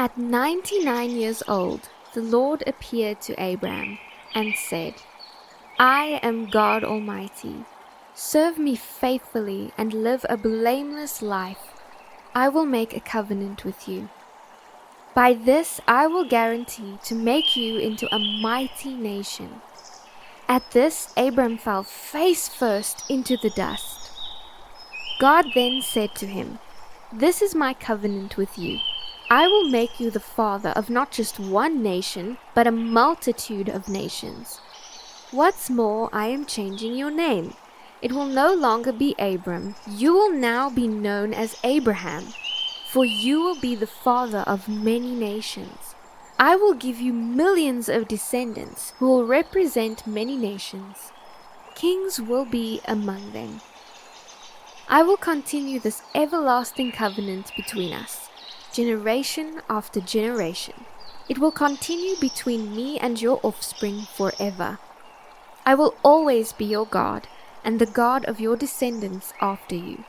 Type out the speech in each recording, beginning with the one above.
At 99 years old, the Lord appeared to Abraham and said, I am God Almighty. Serve me faithfully and live a blameless life. I will make a covenant with you. By this I will guarantee to make you into a mighty nation. At this, Abram fell face first into the dust. God then said to him, This is my covenant with you. I will make you the father of not just one nation, but a multitude of nations. What's more, I am changing your name. It will no longer be Abram. You will now be known as Abraham, for you will be the father of many nations. I will give you millions of descendants who will represent many nations. Kings will be among them. I will continue this everlasting covenant between us, generation after generation. It will continue between me and your offspring forever. I will always be your God, and the God of your descendants after you.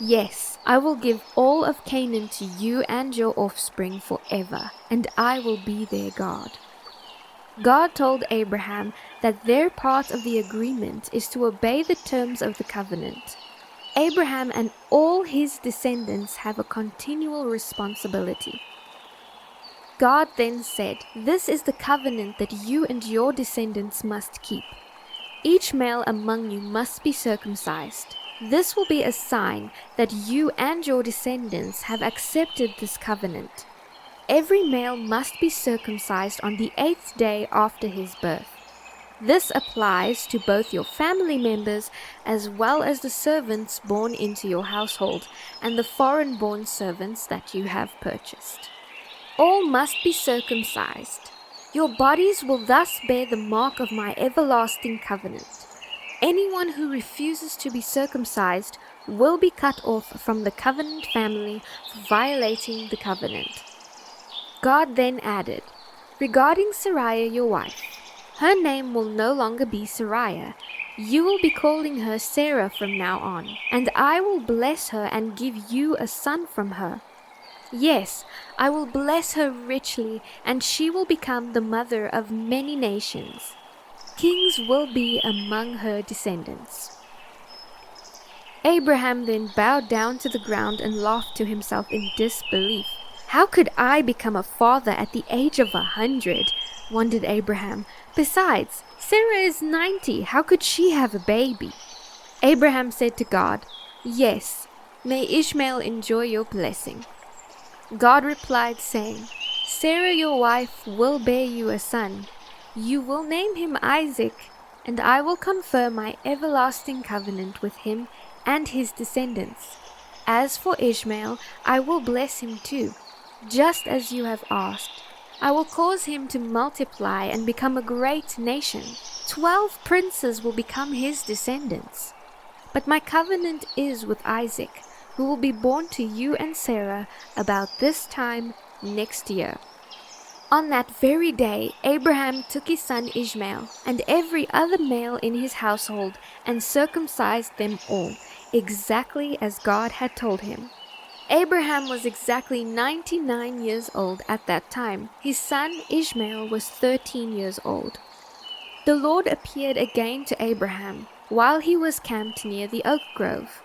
Yes, I will give all of Canaan to you and your offspring forever, and I will be their God. God told Abraham that their part of the agreement is to obey the terms of the covenant. Abraham and all his descendants have a continual responsibility. God then said, This is the covenant that you and your descendants must keep. Each male among you must be circumcised. This will be a sign that you and your descendants have accepted this covenant. Every male must be circumcised on the 8th day after his birth. This applies to both your family members as well as the servants born into your household and the foreign-born servants that you have purchased. All must be circumcised. Your bodies will thus bear the mark of my everlasting covenant. Anyone who refuses to be circumcised will be cut off from the covenant family for violating the covenant. God then added, Regarding Sarai your wife, her name will no longer be Sarai. You will be calling her Sarah from now on, and I will bless her and give you a son from her. Yes, I will bless her richly, and she will become the mother of many nations. Kings will be among her descendants. Abraham then bowed down to the ground and laughed to himself in disbelief. How could I become a father at the age of 100? Wondered Abraham. Besides, Sarah is 90. How could she have a baby? Abraham said to God, Yes, may Ishmael enjoy your blessing. God replied, saying, Sarah your wife will bear you a son. You will name him Isaac, and I will confirm my everlasting covenant with him and his descendants. As for Ishmael, I will bless him too, just as you have asked. I will cause him to multiply and become a great nation. 12 princes will become his descendants. But my covenant is with Isaac, who will be born to you and Sarah about this time next year. On that very day, Abraham took his son Ishmael and every other male in his household and circumcised them all, exactly as God had told him. Abraham was exactly 99 years old at that time. His son Ishmael was 13 years old. The Lord appeared again to Abraham while he was camped near the oak grove.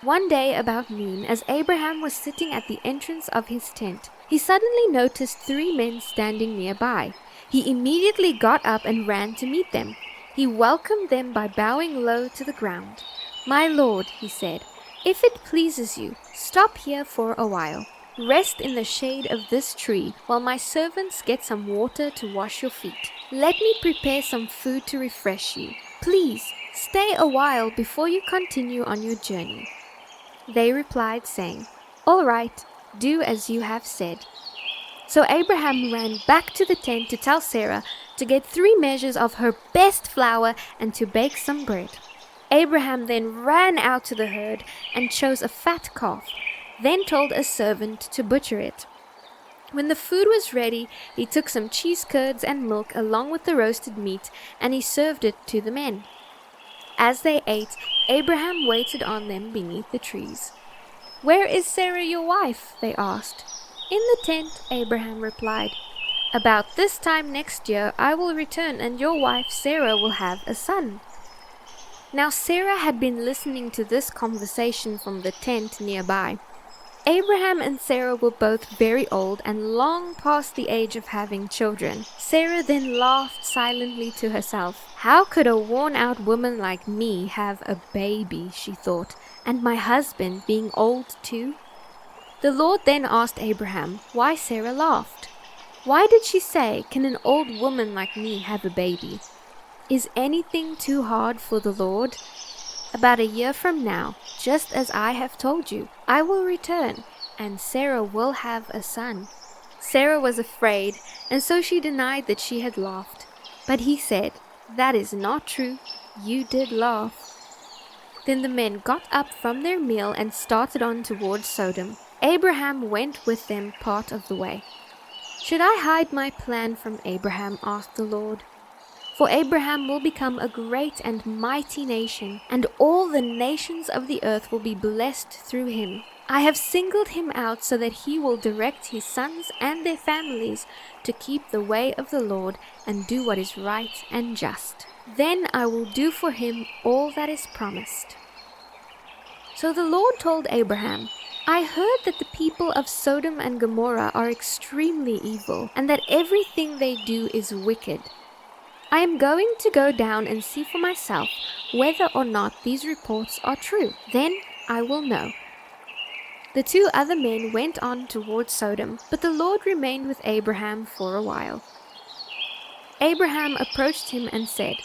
One day about noon, as Abraham was sitting at the entrance of his tent, he suddenly noticed 3 men standing nearby. He immediately got up and ran to meet them. He welcomed them by bowing low to the ground. My Lord, he said, if it pleases you, stop here for a while. Rest in the shade of this tree while my servants get some water to wash your feet. Let me prepare some food to refresh you. Please, stay a while before you continue on your journey. They replied, saying, All right, do as you have said. So Abraham ran back to the tent to tell Sarah to get 3 measures of her best flour and to bake some bread. Abraham then ran out to the herd and chose a fat calf, then told a servant to butcher it. When the food was ready, he took some cheese curds and milk along with the roasted meat, and he served it to the men. As they ate, Abraham waited on them beneath the trees. Where is Sarah your wife? They asked. In the tent, Abraham replied, "About this time next year I will return and your wife Sarah will have a son." Now Sarah had been listening to this conversation from the tent nearby. Abraham and Sarah were both very old and long past the age of having children. Sarah then laughed silently to herself. "How could a worn-out woman like me have a baby?" she thought, "and my husband being old too?" The Lord then asked Abraham why Sarah laughed. Why did she say, "Can an old woman like me have a baby?" Is anything too hard for the Lord? About a year from now, just as I have told you, I will return, and Sarah will have a son. Sarah was afraid, and so she denied that she had laughed. But he said, "That is not true. You did laugh." Then the men got up from their meal and started on towards Sodom. Abraham went with them part of the way. "Should I hide my plan from Abraham?" asked the Lord. "For Abraham will become a great and mighty nation, and all the nations of the earth will be blessed through him. I have singled him out so that he will direct his sons and their families to keep the way of the Lord and do what is right and just. Then I will do for him all that is promised." So the Lord told Abraham, "I heard that the people of Sodom and Gomorrah are extremely evil, and that everything they do is wicked. I am going to go down and see for myself whether or not these reports are true. Then I will know." The two other men went on towards Sodom, but the Lord remained with Abraham for a while. Abraham approached him and said,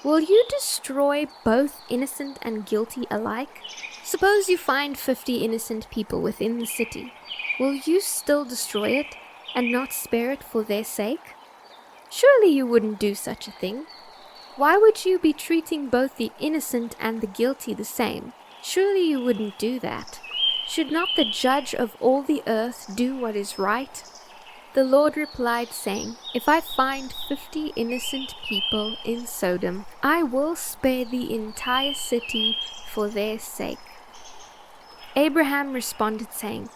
"Will you destroy both innocent and guilty alike? Suppose you find 50 innocent people within the city. Will you still destroy it and not spare it for their sake? Surely you wouldn't do such a thing. Why would you be treating both the innocent and the guilty the same? Surely you wouldn't do that. Should not the judge of all the earth do what is right?" The Lord replied, saying, "If I find 50 innocent people in Sodom, I will spare the entire city for their sake." Abraham responded, saying,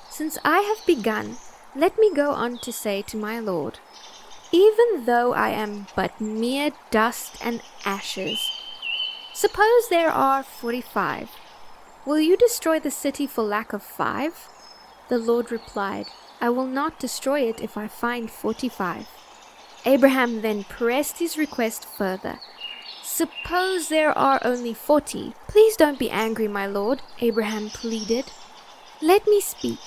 "Since I have begun, let me go on to say to my Lord, even though I am but mere dust and ashes, suppose there are 45. Will you destroy the city for lack of 5? The Lord replied, "I will not destroy it if I find 45. Abraham then pressed his request further. "Suppose there are only 40. Please don't be angry, my Lord," Abraham pleaded. "Let me speak.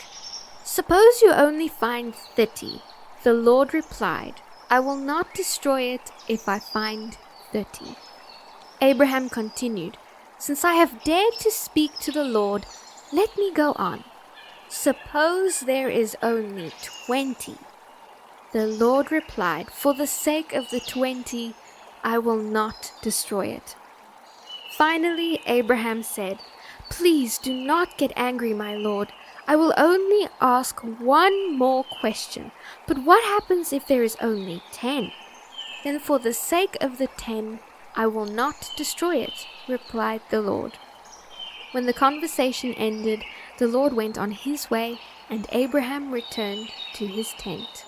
Suppose you only find 30. The Lord replied, "I will not destroy it if I find 30. Abraham continued, "Since I have dared to speak to the Lord, let me go on. Suppose there is only 20. The Lord replied, "For the sake of the 20, I will not destroy it." Finally, Abraham said, "Please do not get angry, my Lord. I will only ask one more question. But what happens if there is only 10? Then for the sake of the 10, I will not destroy it," replied the Lord. When the conversation ended, the Lord went on his way, and Abraham returned to his tent.